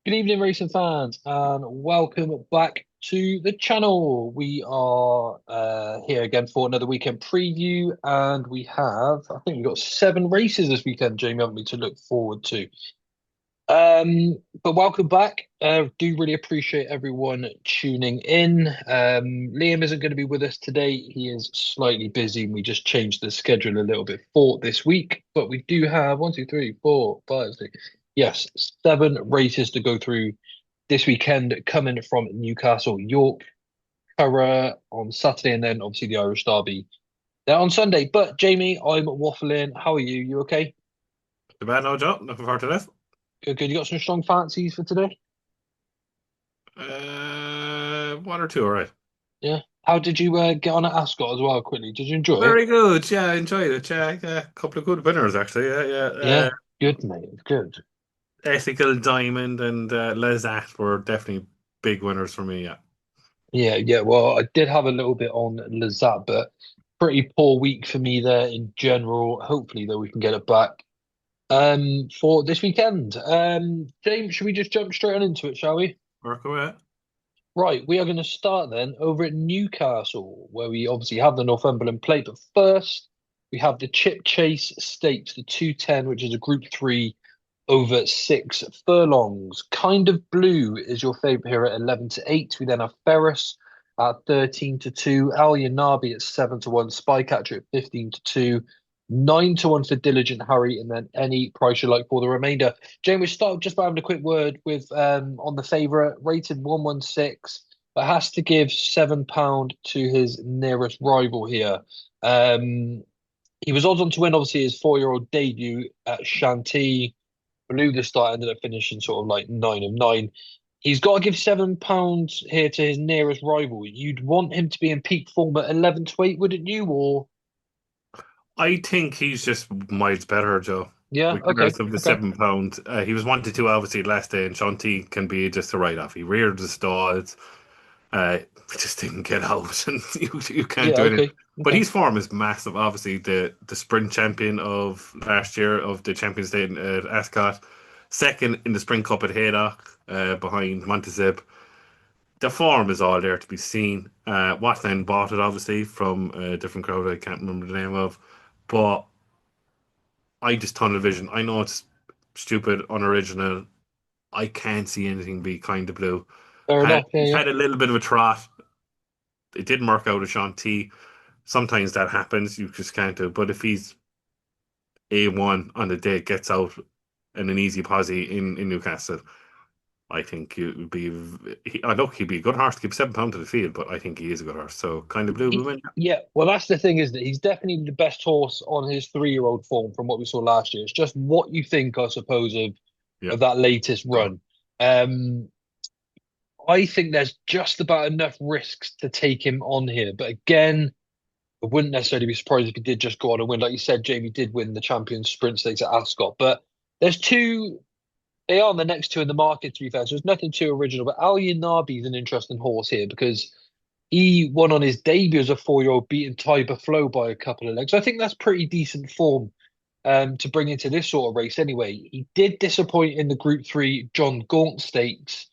Good evening, racing fans, and welcome back to the channel. We are here again for another weekend preview, and I think we've got 7 races this weekend, Jamie, haven't we, to look forward to. But welcome back. Do really appreciate everyone tuning in. Liam isn't going to be with us today. He is slightly busy. We just changed the schedule a little bit for this week, but we do have one, two, three, four, five, six. Yes, 7 races to go through this weekend, coming from Newcastle, York, Curragh on Saturday, and then obviously the Irish Derby there on Sunday. But Jamie, I'm waffling. How are you? You okay? The bad no job. Looking forward to this. Good, good. You got some strong fancies for today? One or two, all right. Yeah. How did you get on at Ascot as well, quickly? Did you enjoy it? Very good. Yeah, I enjoyed it. Yeah. A couple of good winners actually. Yeah. Yeah. Good, mate. Good. Ethical Diamond and Lezat were definitely big winners for me. Yeah. Yeah, yeah. Well, I did have a little bit on Lazat, but pretty poor week for me there in general. Hopefully, though, we can get it back for this weekend. James, should we just jump straight on into it, shall we? Work away. Right, we are going to start then over at Newcastle, where we obviously have the Northumberland Plate. But first, we have the Chip Chase Stakes, the 210, which is a Group 3 over 6 furlongs. Kind of Blue is your favourite here at 11 to 8. We then have Ferris at 13 to 2, Al Nabi at 7 to 1, Spycatcher at 15 to 2, 9 to 1 for Diligent Harry, and then any price you like for the remainder. Jamie, we start just by having a quick word with on the favourite, rated 116, but has to give £7 to his nearest rival here. Um, he was odds on to win, obviously, his 4-year-old debut at Shanty. Blew the start, ended up finishing sort of like 9 of 9. He's got to give £7 here to his nearest rival. You'd want him to be in peak form at 11 to 8, wouldn't you? Or I think he's just miles better, Joe. yeah, okay, Regardless of the okay. £7, he was 1 to 2 obviously last day, and Shanti can be just a write off. He reared the stalls. Uh, just didn't get out, and you can't Yeah, do anything. okay, But okay. his form is massive. Obviously, the sprint champion of last year of the Champions Day at Ascot, second in the Sprint Cup at Haydock, behind Montezeb. The form is all there to be seen. Watson bought it obviously from a different crowd I can't remember the name of, but I just tunnel vision. I know it's stupid, unoriginal. I can't see anything be kind of blue. Fair enough. Yeah, He's yeah. had a little bit of a trot. It didn't work out with Sean T. Sometimes that happens. You just can't do. But if he's A1 on the day, gets out in an easy posse in Newcastle, I think it would be. I look, he'd be a good horse to give £7 to the field, but I think he is a good horse. So kind of blue will win. Yeah, well, that's the thing, isn't it? He's definitely the best horse on his 3-year-old form from what we saw last year. It's just what you think, I suppose, Yeah. of that latest So run. Um, I think there's just about enough risks to take him on here. But again, I wouldn't necessarily be surprised if he did just go on and win. Like you said, Jamie did win the Champions Sprint Stakes at Ascot. But there's two, they are the next two in the market, to be fair. So there's nothing too original. But Al Nabi is an interesting horse here because he won on his debut as a 4-year-old, beating Tiber Flow by a couple of legs. I think that's pretty decent form to bring into this sort of race anyway. He did disappoint in the Group 3 John Gaunt Stakes,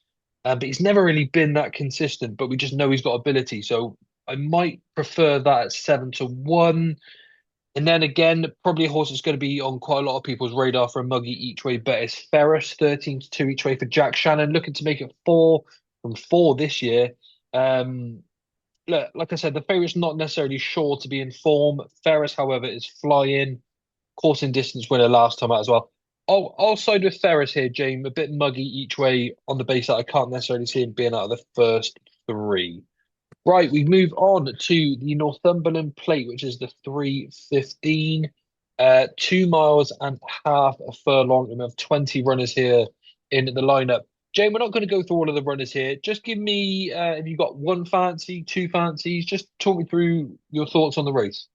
but he's never really been that consistent, but we just know he's got ability. So I might prefer that at 7 to 1. And then again, probably a horse that's going to be on quite a lot of people's radar for a muggy each way bet is Ferris, 13 to 2 each way for Jack Shannon, looking to make it 4 from 4 this year. Um, Look, like I said, the favourite's not necessarily sure to be in form. Ferris, however, is flying, coursing distance winner last time out as well. I'll side with Ferris here, James. A bit muggy each way on the base that I can't necessarily see him being out of the first 3. Right, we move on to the Northumberland Plate, which is the 3:15, 2 miles and half a furlong, and we have 20 runners here in the lineup. Jane, we're not going to go through all of the runners here. Just give me, if you've got one fancy, two fancies, just talk me through your thoughts on the race.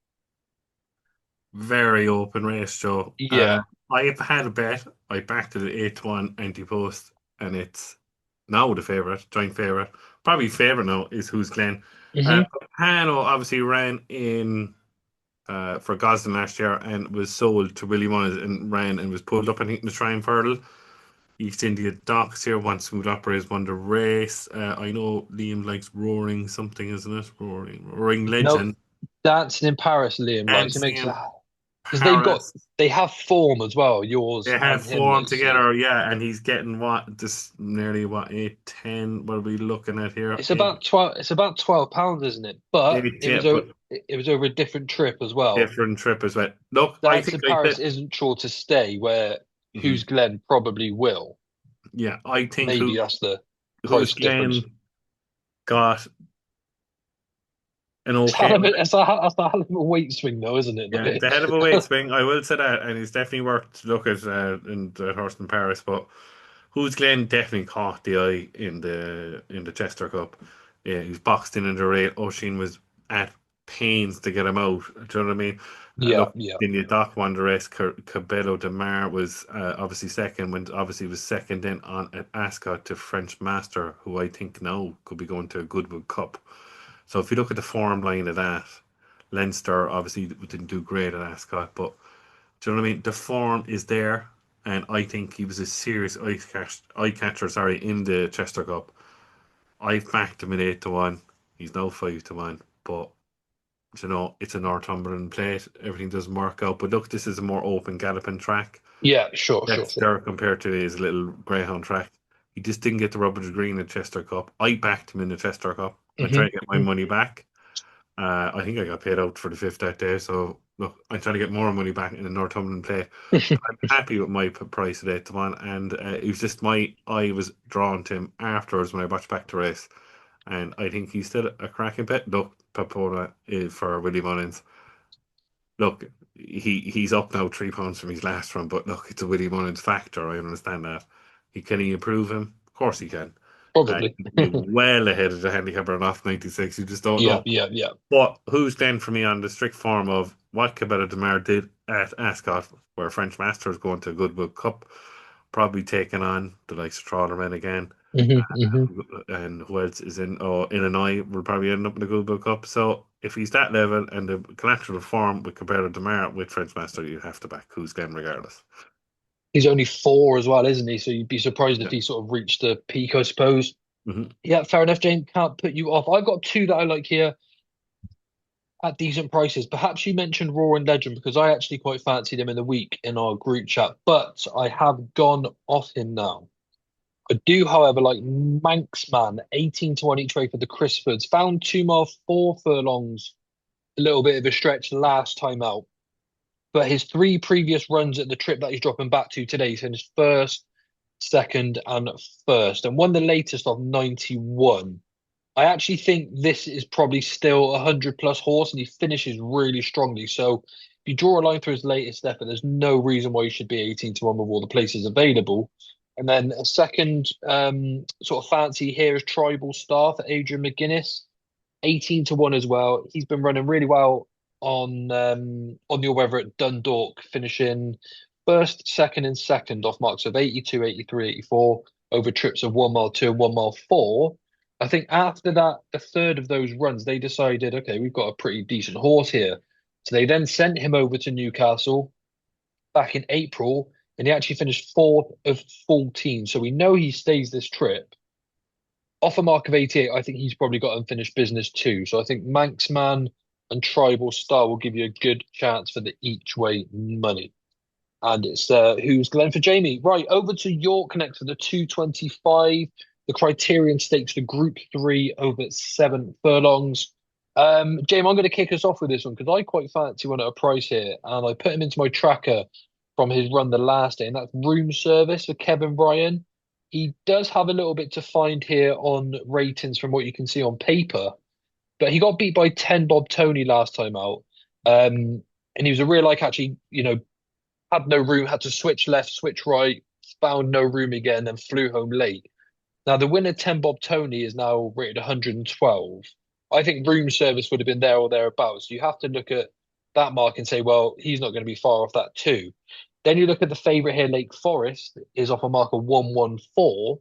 very open race, Joe. Yeah. I have had a bet. I backed it at 8 to 1 Ante-Post, and it's now the favourite, joint favourite. Probably favourite now is Who's Glen. Uh, Hmm. Hano obviously ran in for Gosden last year and was sold to Willie Mullins and ran and was pulled up, I think, in the Triumph Hurdle. East India Docks here. One smooth operators won the race. I know Liam likes roaring something, isn't it? Roaring No, Legend. dancing in Paris, Liam likes. It Dancing makes in because they've got Paris. they have form as well. Yours They have and him, form like you say. together, yeah, and he's getting what this nearly what 8, 10. What are we looking at here? It's about 12. It's about £12, isn't it? But Eight, yeah, but it was over a different trip as well. different trip as well. Look, I think Dancing I Paris said, isn't sure to stay, where mhm. Who's Glen probably will. Yeah, I think Maybe that's the who's price difference. Glenn got an okay. That's a hell of a weight swing, though, isn't it? Yeah, it's a head of a weight swing. I will say that, and it's definitely worth to look at in the horse in Paris. But who's Glenn definitely caught the eye in the Chester Cup. Yeah, he was boxed in the rail. O'Sheen was at pains to get him out. Do you know what I mean? Yeah, Look, yeah. in the Doc won the race. Cabello de Mar was obviously second. When obviously was second then on at Ascot to French Master, who I think now could be going to a Goodwood Cup. So if you look at the form line of that, Leinster obviously didn't do great at Ascot, but do you know what I mean? The form is there, and I think he was a serious eye catcher, sorry, in the Chester Cup. I've backed him at 8-1. He's now 5-1, but it's a Northumberland plate. Everything doesn't work out. But look, this is a more open galloping track. Yeah, sure, sure, sure. Chester compared to his little greyhound track. He just didn't get the rub of the green at Chester Cup. I backed him in the Chester Cup. I tried hmm to get my money back. I think I got paid out for the fifth that day, so look, I'm trying to get more money back in the Northumberland play. I'm happy with my price at 8-1, and it was just my eye was drawn to him afterwards when I watched back the race, and I think he's still a cracking bet. Look, Papona for Willie Mullins. Look, he's up now 3 pounds from his last run, but look, it's a Willie Mullins factor. I understand that. Can he improve him? Of course he can. Probably. He can be well ahead of the handicapper and off 96. You just don't Yeah, know. yeah, yeah. But who's then for me on the strict form of what Cabela de Mar did at Ascot, where French Masters going to a Goodwood Cup, probably taking on the likes of Trawlermen again, Hmm. and who else is in? Oh, Illinois will probably end up in the Goodwood Cup. So if he's that level and the collateral form with Cabela de Mar with French Master, you have to back who's Glen regardless. He's only four as well, isn't he? So you'd be surprised if Yeah. he sort of reached the peak, I suppose. Hmm. Yeah, fair enough, James. Can't put you off. I've got two that I like here at decent prices. Perhaps you mentioned Raw and Legend because I actually quite fancied him in the week in our group chat, but I have gone off him now. I do, however, like Manxman, 18-1 each way for the Crisfords. Found 2 mile 4 furlongs, a little bit of a stretch last time out. But his three previous runs at the trip that he's dropping back to today, he's finished first, second, and first, and won the latest of 91. I actually think this is probably still a 100 plus horse, and he finishes really strongly. So if you draw a line through his latest effort, there's no reason why he should be 18-1 with all the places available. And then a second sort of fancy here is Tribal Star for Adrian McGuinness, 18-1 as well. He's been running really well on your weather at Dundalk, finishing first, second, and second off marks of 82, 83, 84 over trips of 1 mile 2 and 1 mile 4. I think after that, the third of those runs, they decided, okay, we've got a pretty decent horse here. So they then sent him over to Newcastle back in April, and he actually finished fourth of 14. So we know he stays this trip. Off a mark of 88, I think he's probably got unfinished business too. So I think Manxman and Tribal Star will give you a good chance for the each way money. And it's who's Glenn for Jamie. Right, over to York Connect for the 225. The Criterion Stakes for Group 3 over 7 furlongs. Jamie, I'm going to kick us off with this one because I quite fancy one at a price here. And I put him into my tracker from his run the last day, and that's Room Service for Kevin Bryan. He does have a little bit to find here on ratings from what you can see on paper, but he got beat by 10 Bob Tony last time out. And he was a real like actually, had no room, had to switch left, switch right, found no room again, then flew home late. Now the winner 10 Bob Tony is now rated 112. I think Room Service would have been there or thereabouts. You have to look at that mark and say, well, he's not going to be far off that too. Then you look at the favourite here, Lake Forest, is off a mark of 114.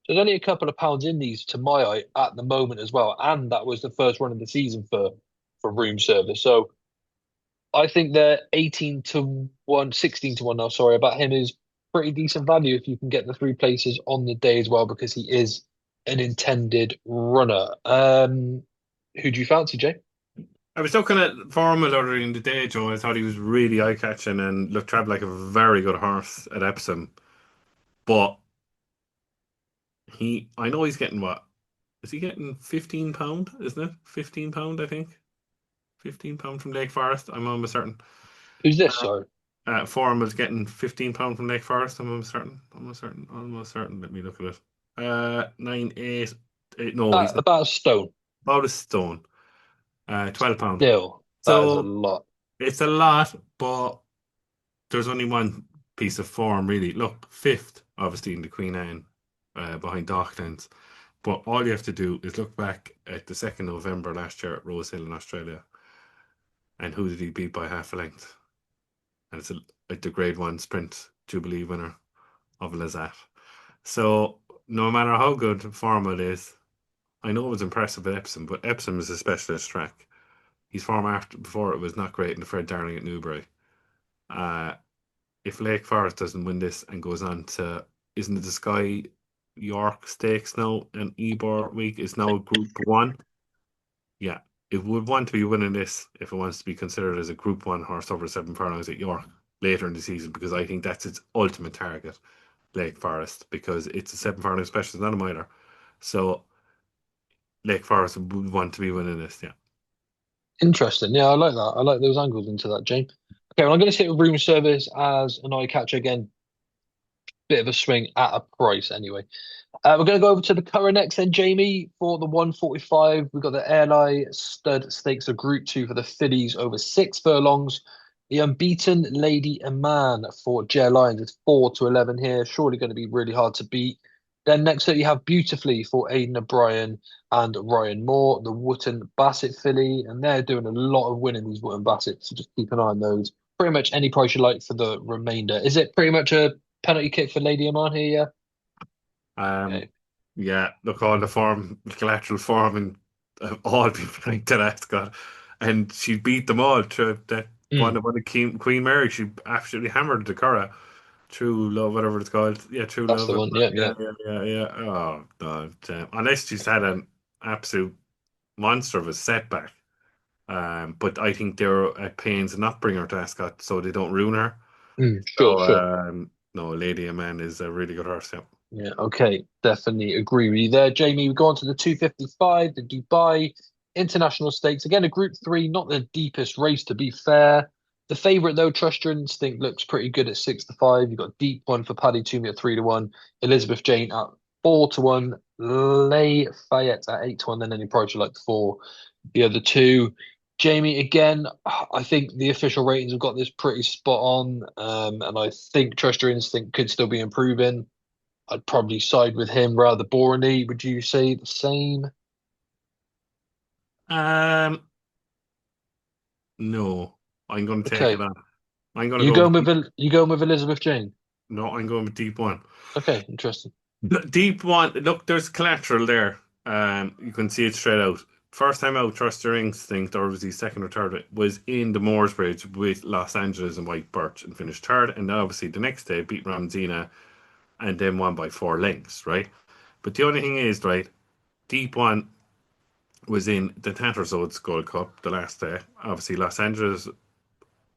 There's only a couple of pounds in these to my eye at the moment as well. And that was the first run of the season for Room Service. So I think they're 18-1, 16-1 now, sorry, about him is pretty decent value if you can get the three places on the day as well, because he is an intended runner. Who do you fancy, Jay? I was looking at Formula earlier in the day, Joe. I thought he was really eye-catching and looked traveled like a very good horse at Epsom. But I know he's getting what? Is he getting £15? Isn't it? £15, I think. £15 from Lake Forest. I'm almost certain. Who's this? Sorry. Forum was getting £15 from Lake Forest. I'm almost certain. Almost certain. Almost certain. Let me look at it. 9, 8. No, he's not. About a stone. About a stone. £12. Still, that is a So lot. it's a lot, but there's only one piece of form really. Look, fifth, obviously in the Queen Anne, behind Docklands. But all you have to do is look back at the 2nd November last year at Rose Hill in Australia, and who did he beat by half a length? And it's like the Grade One Sprint Jubilee winner of Lazat. So no matter how good form it is, I know it was impressive at Epsom, but Epsom is a specialist track. His form after before it was not great in the Fred Darling at Newbury. Uh, if Lake Forest doesn't win this and goes on to, isn't it the Sky York Stakes now and Ebor Week is now Group One? Yeah, it would want to be winning this if it wants to be considered as a Group One horse over 7 furlongs at York later in the season, because I think that's its ultimate target, Lake Forest, because it's a 7 furlong specialist, not a minor. So Lake Forest would want to be winning this, yeah. Interesting. Yeah, I like that. I like those angles into that, James. Okay, well, I'm going to sit with room service as an eye catcher again. Bit of a swing at a price anyway. We're going to go over to the current next then, Jamie, for the 145. We've got the Airlie Stud Stakes of Group 2 for the fillies over 6 furlongs. The unbeaten Lady and Man for Jay Lyons is 4 to 11 here. Surely going to be really hard to beat. Then next up, you have Beautifully for Aidan O'Brien and Ryan Moore, the Wootton Bassett filly. And they're doing a lot of winning, these Wootton Bassett. So just keep an eye on those. Pretty much any price you like for the remainder. Is it pretty much a penalty kick for Lady and Man here? Yeah. Um, yeah, look, all the form, collateral form, and all been ranked to that, Scott. And she beat them all to that one Mm, of Queen Mary. She absolutely hammered the Curra. True Love, whatever it's called. Yeah, True that's Love. the one. Yeah, Yeah, yeah. yeah, yeah, yeah. Oh, no. Unless she's had an absolute monster of a setback. But I think they're at pains to not bring her to Ascot so they don't ruin her. Sure, So, sure. no, Lady and Man is a really good horse. Yeah. Yeah, okay. Definitely agree with you there. Jamie, we go on to the 255, the Dubai International Stakes. Again, a Group 3, not the deepest race to be fair. The favourite, though, Trust Your Instinct, looks pretty good at 6 to 5. You've got Deep One for Paddy Toomey at 3 to 1. Elizabeth Jane at 4 to 1. Lay Fayette at 8 to 1. Then any price you like for the other two. Jamie, again, I think the official ratings have got this pretty spot on. And I think Trust Your Instinct could still be improving. I'd probably side with him rather boringly. Would you say the same? Um, no, I'm going to take it Okay. on. I'm going to go with You going with Elizabeth Jane? no, I'm going with Deep One. Okay, interesting. Deep One, look, there's collateral there. You can see it straight out. First time out, Trust Your Instinct, or was he second or third, was in the Moors Bridge with Los Angeles and White Birch and finished third. And then obviously the next day beat Ramzina and then won by 4 lengths, right? But the only thing is, right, Deep One was in the Tattersalls Gold Cup the last day. Obviously, Los Angeles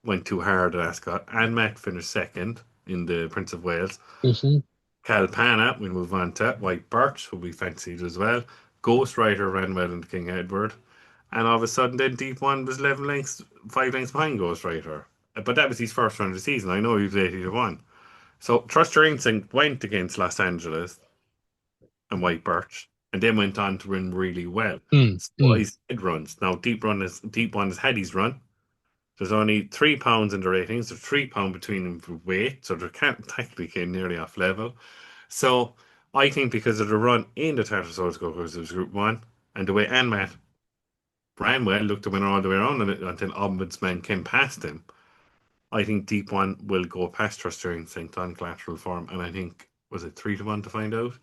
went too hard at Ascot. And Matt finished second in the Prince of Wales. Hmm. Calpana, we move on to White Birch, who we fancied as well. Ghost Rider ran well in King Edward. And all of a sudden, then Deep One was 11 lengths, 5 lengths behind Ghost Rider. But that was his first run of the season. I know he was 80 to 1. So Trust Your Instinct went against Los Angeles and White Birch, and then went on to run really well. Mm, So mm. his head runs. Now Deep One has had his run. There's only £3 in the ratings. There's £3 between them for weight, so they can't technically came nearly off level. So I think because of the run in the Tartar Souls Go, because it was Group One, and the way Anmat ran well, looked to win all the way around until Ombudsman came past him. I think Deep One will go past Trust Your Instinct on collateral form, and I think was it 3 to 1 to find out?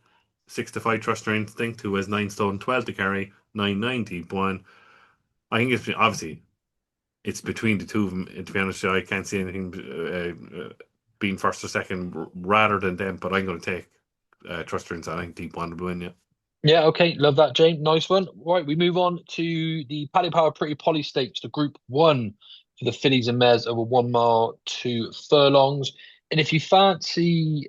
6 to 5 Trust Your Instinct, who has 9 stone 12 to carry, 9 9 Deep One. I think it's between the two of them. To be honest, I can't see anything being first or second rather than them. But I'm going to take Trust Rings. I think Deep One will win. Yeah. Yeah, okay, love that, James. Nice one. Right, we move on to the Paddy Power Pretty Polly Stakes, the Group One for the fillies and mares over 1 mile, 2 furlongs. And if you fancy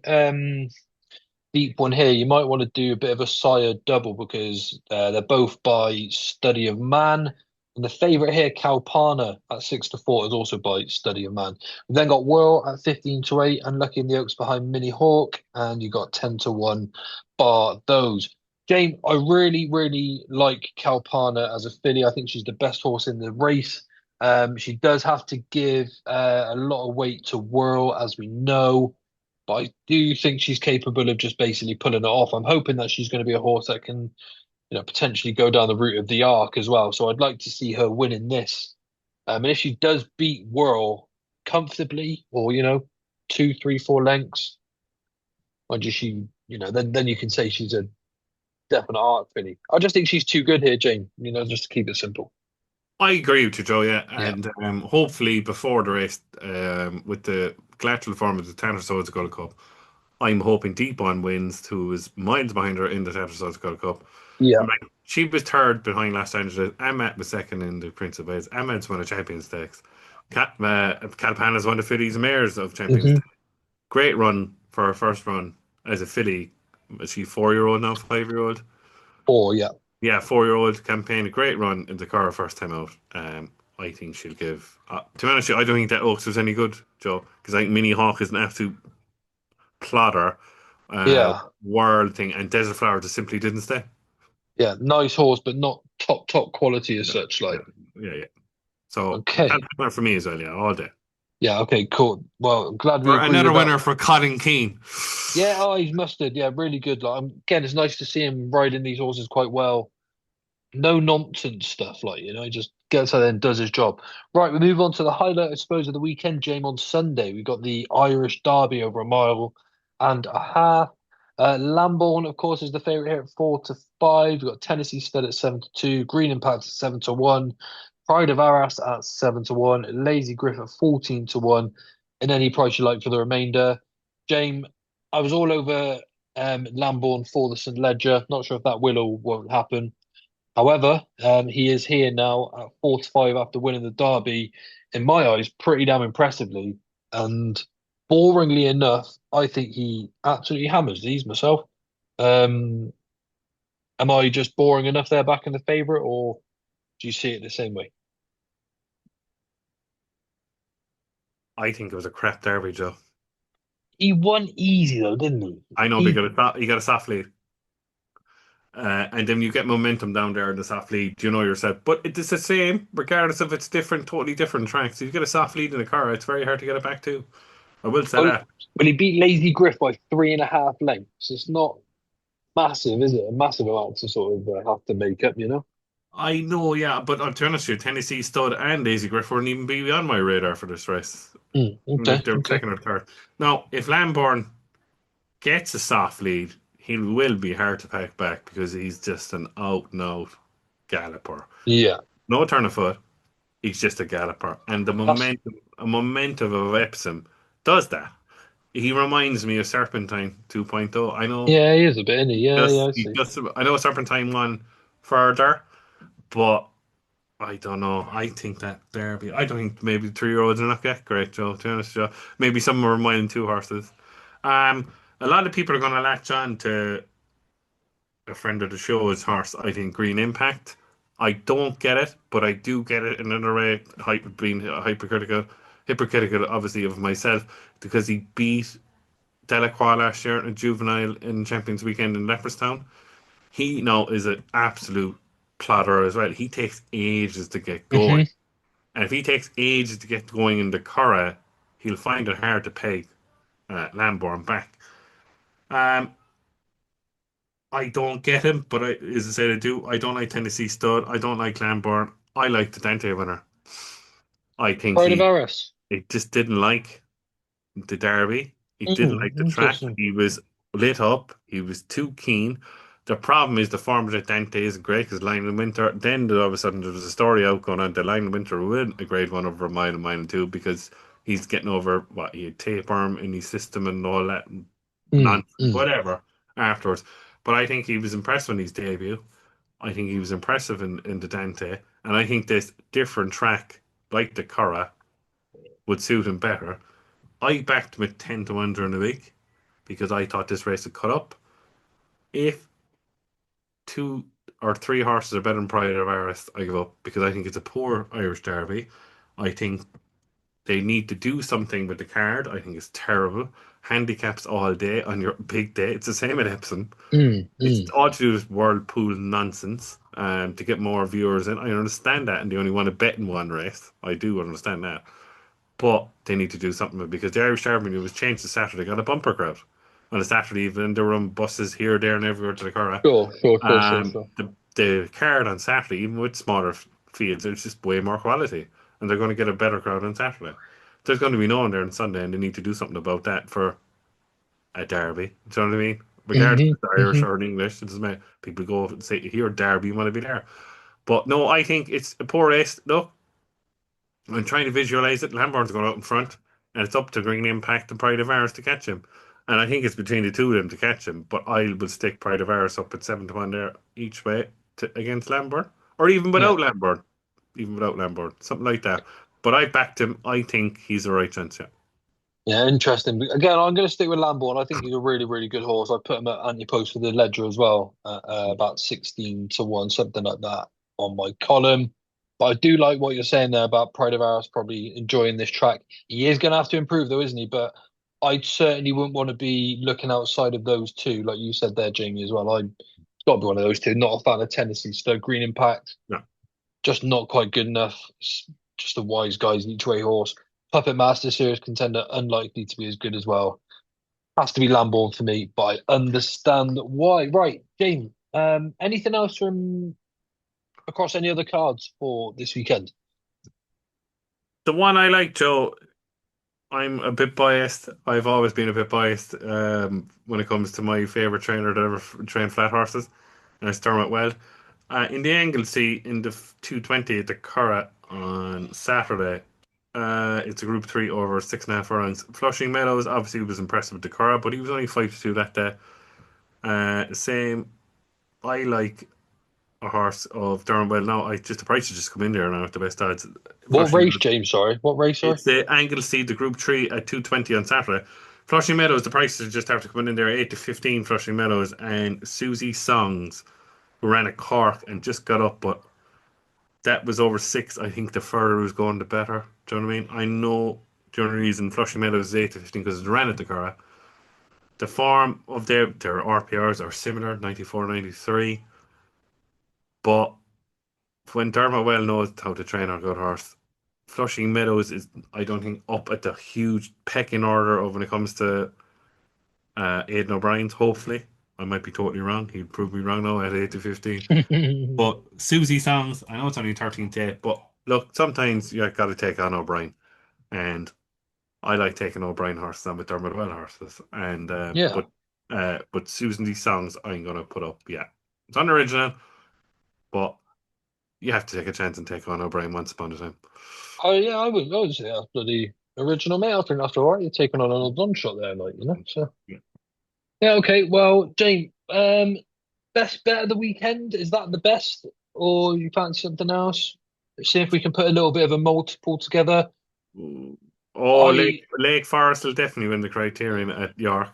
deep one here, you might want to do a bit of a sire double because they're both by Study of Man. And the favourite here, Calpana at 6 to 4, is also by Study of Man. We've then got Whirl at 15 to 8, and Lucky in the Oaks behind Mini Hawk, and you got 10 to 1 bar those. James, I really, really like Calpana as a filly. I think she's the best horse in the race. She does have to give a lot of weight to Whirl, as we know, but I do think she's capable of just basically pulling it off. I'm hoping that she's going to be a horse that can, potentially go down the route of the Arc as well. So I'd like to see her winning this. And if she does beat Whirl comfortably, or 2, 3, 4 lengths, or just she, then you can say she's a definite art filly. I just think she's too good here, Jane. Just to keep it simple. I agree with you, Joe. Yeah, Yeah. and hopefully before the race, with the collateral form of the Tanner Swords Gold Cup, I'm hoping Deep One wins, who was miles behind her in the Tanner Swords Gold Cup. Yeah. And like, she was third behind Los Angeles. Ahmed was second in the Prince of Wales. Ahmed's won a Champions Stakes. Calpana's won the Fillies and Mares of Champions Hmm. Stakes. Great run for her first run as a filly. Is she 4 year old now? 5 year old? Or yeah. Yeah, 4 year old campaign. A great run in the car first time out. I think she'll give. To be honest, I don't think that Oaks was any good, Joe, because I think Mini Hawk is an absolute plotter, Yeah. world thing, and Desert Flower just simply didn't stay. Yeah. Nice horse, but not top quality as Yeah, such. yeah, Like, yeah, yeah. So okay. that's for me as well. Yeah, all day. Yeah. Okay. Cool. Well, I'm glad we For agree another with that. winner for Colin Keane. Yeah. Oh, he's mustard. Yeah. Really good. Like, again, it's nice to see him riding these horses quite well. No nonsense stuff, like, he just gets out there and does his job. Right, we move on to the highlight, I suppose, of the weekend, James. On Sunday, we got the Irish Derby over 1.5 miles. Lambourne, of course, is the favourite here at 4 to 5. We've got Tennessee Stud at 7 to 2, Green Impact at 7 to 1, Pride of Arras at 7 to 1, Lazy Griff at 14 to 1, and any price you like for the remainder. James, I was all over Lambourne for the St Ledger. Not sure if that will or won't happen. However, he is here now at 4 to 5 after winning the Derby. In my eyes, pretty damn impressively. And boringly enough, I think he absolutely hammers these myself. Um, am I just boring enough there back in the favourite, or do you see it the same way? I think it was a crap derby, Joe. He won easy though, didn't he? I know, but He, you got a soft lead. And then you get momentum down there in the soft lead, you know yourself. But it's the same, regardless if it's different, totally different tracks. If you get a soft lead in the car, it's very hard to get it back to. I will say well, that. well, he beat Lazy Griff by 3.5 lengths. It's not massive, is it? A massive amount to sort of have to make up. I know, yeah, but to be honest with you, Tennessee Stud and Daisy Griff wouldn't even be on my radar for this race. Okay, They're okay. second or third. Now, if Lambourne gets a soft lead, he will be hard to pack back because he's just an out and out galloper. Yeah. No turn of foot. He's just a galloper, and the That's momentum of Epsom does that. He reminds me of Serpentine 2.0. I know, Yeah, he is a bit, isn't he? Yeah, yeah, I he see. just I know Serpentine won further, but I don't know. I think that Derby. I don't think maybe 3 year olds are not that great, Joe. To be honest, Joe. Maybe some are mine and two horses. A lot of people are going to latch on to a friend of the show's horse. I think Green Impact. I don't get it, but I do get it in another way. Being hypocritical, obviously, of myself because he beat Delacroix last year in a juvenile in Champions Weekend in Leopardstown. He now is an absolute plotter as well. He takes ages to get going. Hmm. And if he takes ages to get going in the Curragh, he'll find it hard to peg Lambourne back. Um, I don't get him, but as I said, I do. I don't like Tennessee Stud. I don't like Lambourne. I like the Dante winner. I think Pride of Arras. it just didn't like the Derby. He didn't like the track. Interesting. He was lit up. He was too keen. The problem is the form of the Dante isn't great because Lionel Winter. Then all of a sudden there was a story out going on that Lionel Winter would win a grade one over a mile and two because he's getting over what he had tapeworm in his system and all that Mm, nonsense, mm, whatever afterwards. But I think he was impressed when his debut. I think he was impressive in the Dante, and I think this different track like the Curragh would suit him better. I backed him at 10 to 1 during the week because I thought this race would cut up. If two or three horses are better than Pride of Iris, I give up because I think it's a poor Irish Derby. I think they need to do something with the card. I think it's terrible. Handicaps all day on your big day. It's the same at Epsom. mm, It's mm. all to do with whirlpool nonsense to get more viewers in. I understand that, and they only want to bet in one race. I do understand that. But they need to do something with it because the Irish Derby was changed to Saturday, got a bumper crowd. On a Saturday evening, they were on buses here, there, and everywhere to the Curragh. Sure, sure, sure, sure, sure. The card on Saturday, even with smaller fields, it's just way more quality, and they're going to get a better crowd on Saturday. There's going to be no one there on Sunday, and they need to do something about that for a derby. Do you know what I mean? Regardless Hmm, if it's Irish hmm. or in English, it doesn't matter. People go and say, "Here, derby, you want to be there." But no, I think it's a poor race. Look, I'm trying to visualize it. Lambourne's going out in front, and it's up to Green Impact and Pride of Iris to catch him. And I think it's between the two of them to catch him. But I will stick Pride of Iris up at 7 to 1 there each way against Lambourne. Or even Yeah. without Lambourne. Even without Lambourne. Something like that. But I backed him. I think he's the right chance, yeah. Yeah, interesting. Again, I'm going to stick with Lamborn. I think he's a really, really good horse. I put him at Ante-Post for the Ledger as well, about 16 to 1, something like that on my column. But I do like what you're saying there about Pride of Arras probably enjoying this track. He is going to have to improve though, isn't he? But I certainly wouldn't want to be looking outside of those two, like you said there, Jamie, as well. I've got to be one of those two. Not a fan of Tennessee. So Green Impact, No. just not quite good enough. Just a wise guy's each way horse. Puppet Master Series contender, unlikely to be as good as well. Has to be Lamborn for me, but I understand why. Right, Jamie. Anything else from across any other cards for this weekend? The one I like, Joe, I'm a bit biased. I've always been a bit biased when it comes to my favourite trainer that ever trained flat horses, and it's Dermot Weld. In the Anglesey, in the 220 at the Curragh on Saturday, it's a Group 3 over 6.5 rounds. Flushing Meadows obviously was impressive with the Curragh, but he was only 5 to 2 that day. Same, I like a horse of Dermot Weld now. I just the price has just come in there now at the best odds. What Flushing race, James? Sorry, what race? Sorry. It's the Anglesey, the Group 3 at 220 on Saturday. Flushing Meadows, the prices just have to come in there 8 to 15 Flushing Meadows and Susie Songs, who ran at Cork and just got up, but that was over 6. I think the further it was going, the better. Do you know what I mean? I know the only reason Flushing Meadows is 8 to 15 because it ran at the Curragh. The form of their RPRs are similar, 94, 93, but when Dermot well knows how to train our good horse, Flushing Meadows is, I don't think, up at the huge pecking order of when it comes to Aidan O'Brien's, hopefully. I might be totally wrong. He'd prove me wrong now at 8 to 15. But Susie Songs, I know it's only 13th day, but look, sometimes you got to take on O'Brien. And I like taking O'Brien horses on with Dermot Well horses. And Yeah. but Susan D Songs, I'm gonna put up. Yeah, it's unoriginal, but you have to take a chance and take on O'Brien once upon a time. Oh yeah, I would say that's bloody original, mate. I think that's all right. You're taking on an old one shot there, like you know. So Yeah. yeah, okay. Well, James, best bet of the weekend, is that the best, or you fancy something else? See if we can put a little bit of a multiple together. Oh, I Lake Forest will definitely win the Criterion at York.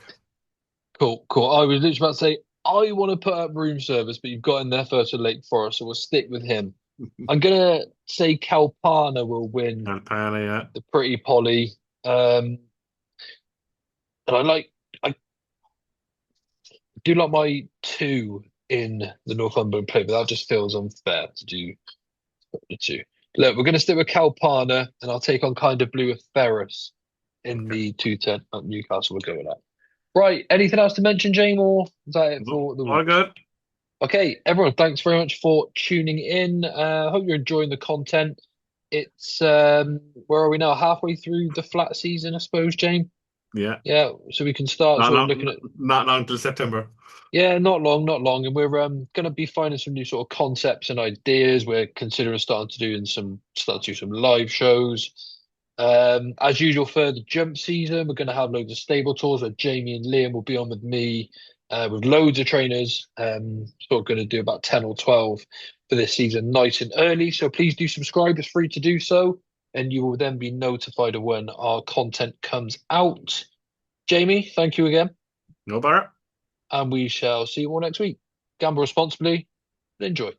Cool, cool. I was literally about to say I want to put up room service, but you've got in there first with Lake Forest, so we'll stick with him. I'm gonna say Kalpana will win Alpana, yeah. the Pretty Polly. Um, and I do like my two in the Northumberland Plate, but that just feels unfair to do the two. Look, we're gonna stick with Kalpana, and I'll take on Kind of Blue with Ferris in Okay. the 210 at Newcastle. We'll go with that. Right. Anything else to mention, Jane, or is that it No, for the all week? good. Okay, everyone, thanks very much for tuning in. Hope you're enjoying the content. It's where are we now? Halfway through the flat season, I suppose, Jane. Yeah. Yeah, so we can start Not sort of long, looking at not long till September. yeah, not long, not long, and we're going to be finding some new sort of concepts and ideas. We're considering starting to do some live shows. As usual for the jump season, we're going to have loads of stable tours where Jamie and Liam will be on with me with loads of trainers. So we're going to do about 10 or 12 for this season, nice and early. So please do subscribe. It's free to do so. And you will then be notified of when our content comes out. Jamie, thank you again. No bar. And we shall see you all next week. Gamble responsibly and enjoy.